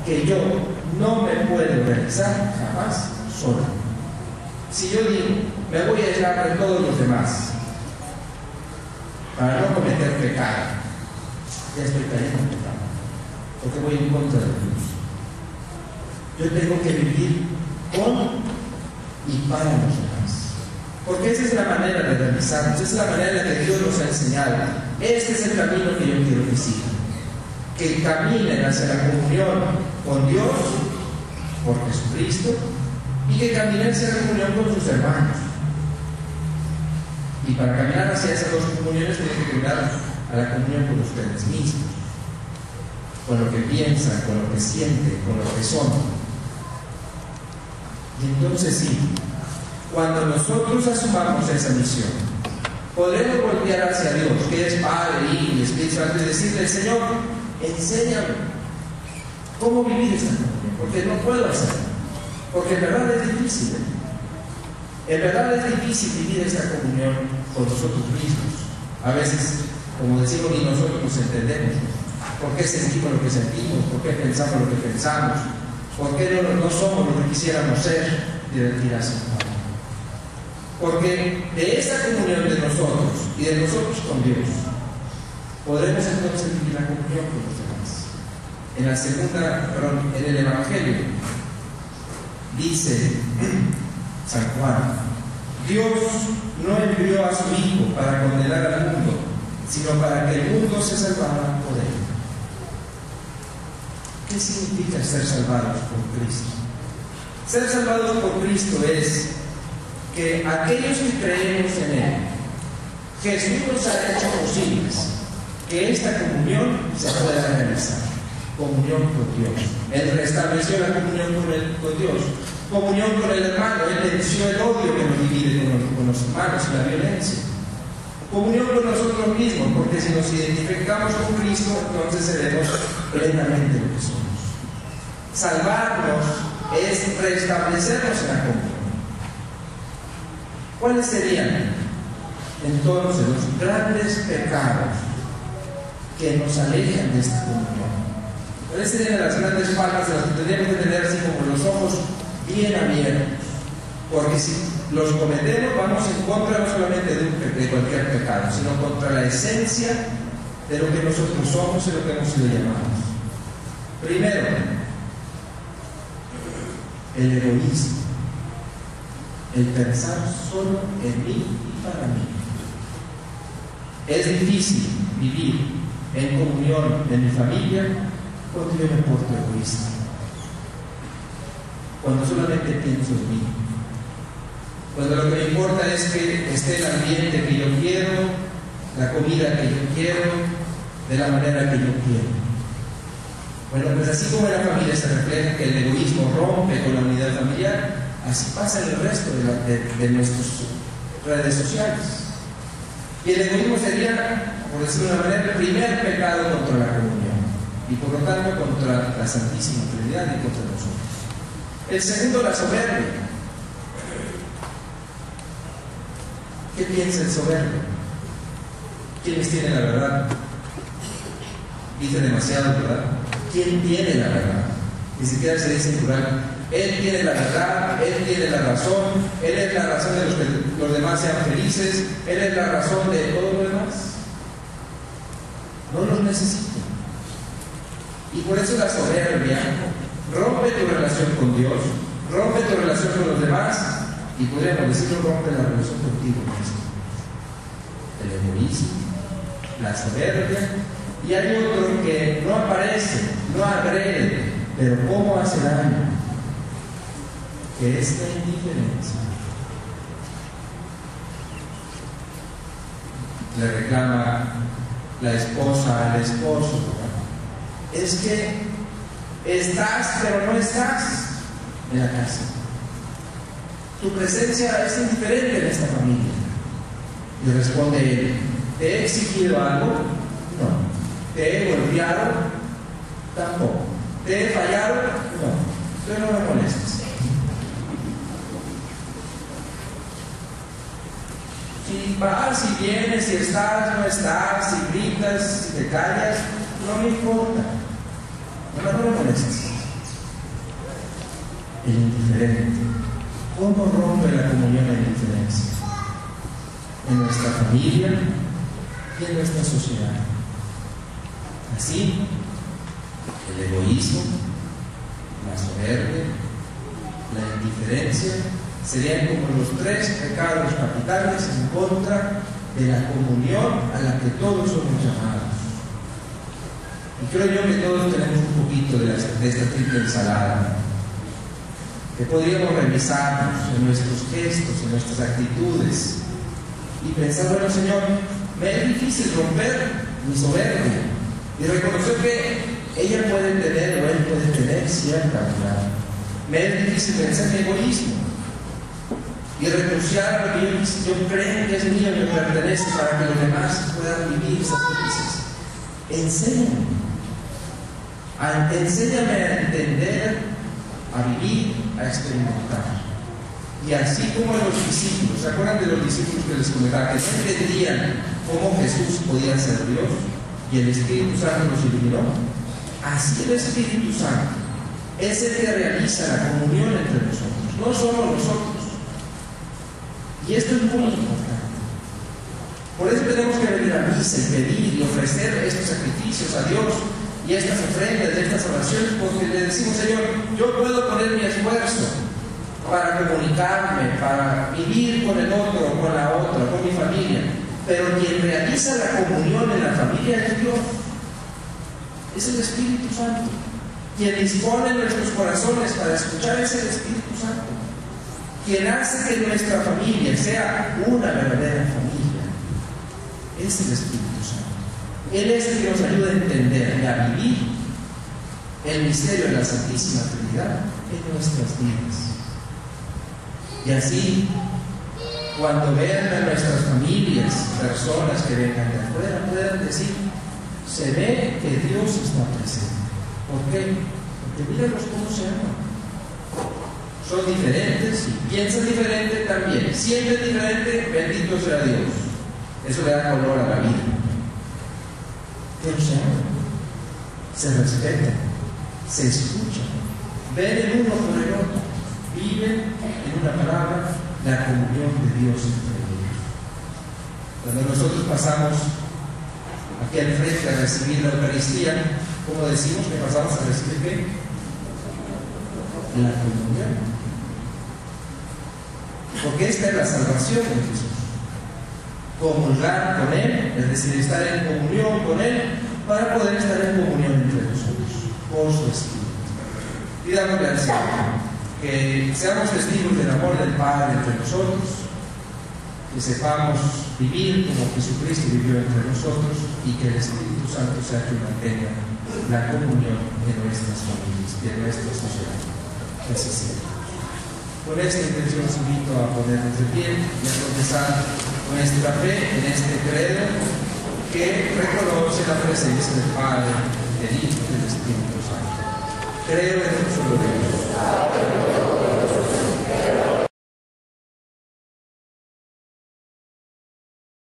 que yo no me puedo realizar jamás solo. Si yo digo, me voy a aislar de todos los demás para no cometer pecado, ya estoy cayendo en pecado, porque voy en contra de Dios. Yo tengo que vivir con y para los demás, porque esa es la manera de realizarnos, esa es la manera que Dios nos ha enseñado. Este es el camino que yo quiero que sigan, que caminen hacia la comunión con Dios por Jesucristo y que caminen hacia la comunión con sus hermanos. Y para caminar hacia esas dos comuniones tienen que caminar a la comunión con ustedes mismos, con lo que piensan, con lo que sienten, con lo que son. Y entonces sí, cuando nosotros asumamos esa misión, podremos voltear hacia Dios, que es Padre, Hijo y Espíritu Santo, y decirle: Señor, enséñame cómo vivir esta comunión, porque no puedo hacerlo, porque en verdad es difícil. En verdad es difícil vivir esta comunión con nosotros mismos. A veces, como decimos, ni nosotros nos entendemos. ¿Por qué sentimos lo que sentimos? ¿Por qué pensamos lo que pensamos? ¿Por qué no somos lo que quisiéramos ser? Dirás, porque de esta comunión de nosotros y de nosotros con Dios podremos entonces vivir la comunión con los demás. En el Evangelio dice San Juan: Dios no envió a su Hijo para condenar al mundo, sino para que el mundo se salvara por él. ¿Qué significa ser salvados por Cristo? Ser salvados por Cristo es que aquellos que creemos en Él, Jesús nos ha hecho posibles que esta comunión se pueda realizar. Comunión con Dios. Él restableció la comunión con Dios. Comunión con el hermano. Él venció el odio que nos divide con los hermanos y la violencia. Comunión con nosotros mismos, porque si nos identificamos con Cristo, entonces seremos plenamente lo que somos. Salvarnos es restablecernos en la comunión. ¿Cuáles serían entonces los grandes pecados que nos alejan de esta comunión? ¿Cuáles serían las grandes faltas de las que tendríamos que tener así como los ojos bien abiertos? Porque si los cometemos, vamos en contra no solamente de cualquier pecado, sino contra la esencia de lo que nosotros somos y lo que hemos sido llamados. Primero, el egoísmo, el pensar solo en mí y para mí. Es difícil vivir en comunión en mi familia cuando yo me porto egoísta, cuando solamente pienso en mí, cuando lo que me importa es que esté el ambiente que yo quiero, la comida que yo quiero, de la manera que yo quiero. Bueno, pues así como en la familia se refleja que el egoísmo rompe con la unidad familiar, así pasa en el resto de nuestras redes sociales. Y el egoísmo sería, por decirlo de una manera, el primer pecado contra la comunión y por lo tanto contra la Santísima Trinidad y contra nosotros. El segundo, la soberbia. ¿Qué piensa el soberbio? ¿Quiénes tienen la verdad? Dice demasiado, ¿verdad? ¿Quién tiene la verdad? Ni siquiera se dice en plural. Él tiene la verdad, Él tiene la razón, Él es la razón de que los demás sean felices, Él es la razón de todo lo demás. No los necesito. Y por eso la soberbia rompe tu relación con Dios, rompe tu relación con los demás y podríamos decirlo, rompe la relación contigo mismo. El egoísmo, la soberbia, y hay otro que no aparece, no agrede, pero cómo hace daño, que es la indiferencia. Le reclama la esposa al esposo, ¿verdad? Es que estás, pero no estás en la casa. Tu presencia es indiferente en esta familia. Y responde él: ¿te he exigido algo? No. ¿Te he golpeado? Tampoco. ¿Te he fallado? No. Tú no me molestes. Si vas, si vienes, si estás, no estás, si gritas, si te callas, no me importa. No me molestes. el indiferente. ¿Cómo rompe la comunión la indiferencia? En nuestra familia y en nuestra sociedad. Así, el egoísmo, la soberbia, la indiferencia serían como los tres pecados capitales en contra de la comunión a la que todos somos llamados. Y creo yo que todos tenemos un poquito de esta triple ensalada, que podríamos revisarnos en nuestros gestos, en nuestras actitudes, y pensar, bueno, Señor, me es difícil romper mi soberbia y reconocer que ella puede tener o él puede tener cierta verdad. Me es difícil vencer mi egoísmo y renunciar a lo que yo creo que es mío y me pertenece para que los demás puedan vivir esas felices. Enséñame a entender, a vivir, a experimentar. Y así como los discípulos, ¿se acuerdan de los discípulos que les comentaba? Que no entendían cómo Jesús podía ser Dios y el Espíritu Santo los iluminó. Así el Espíritu Santo es el que realiza la comunión entre nosotros, no somos nosotros. Y esto es muy importante. Por eso tenemos que venir a misa y pedir y ofrecer estos sacrificios a Dios y estas ofrendas, y estas oraciones, porque le decimos, Señor, yo puedo poner mi esfuerzo para comunicarme, para vivir con el otro, con la otra, con mi familia, pero quien realiza la comunión en la familia es Dios, es el Espíritu Santo. Quien dispone nuestros corazones para escuchar es el Espíritu Santo. Quien hace que nuestra familia sea una verdadera familia es el Espíritu Santo. Él es el que nos ayuda a entender y a vivir el misterio de la Santísima Trinidad en nuestras vidas. Y así, cuando vean a nuestras familias, personas que vengan de afuera, puedan decir, se ve que Dios está presente. ¿Por qué? Porque míralos cómo se aman. Son diferentes y piensan diferente también. Siempre diferente, bendito sea Dios. Eso le da color a la vida. Pero se aman, se respetan, se escuchan, ven el uno por el otro, viven, en una palabra, la comunión de Dios entre ellos. Cuando nosotros pasamos aquí al frente a recibir la Eucaristía, ¿cómo decimos que pasamos a recibir qué? La comunión. Porque esta es la salvación de Jesús. Comulgar con Él, es decir, estar en comunión con Él, para poder estar en comunión entre nosotros, por su Espíritu. Pidámosle al Señor que seamos testigos del amor del Padre entre nosotros, que sepamos vivir como Jesucristo vivió entre nosotros y que el Espíritu Santo sea quien mantenga la comunión de nuestras familias, de nuestra sociedad. Que así sea. Con esta intención os invito a ponernos de pie y a profesar nuestra fe en este credo que reconoce la presencia del Padre, del Hijo y del Espíritu Santo. Creo en un solo Dios.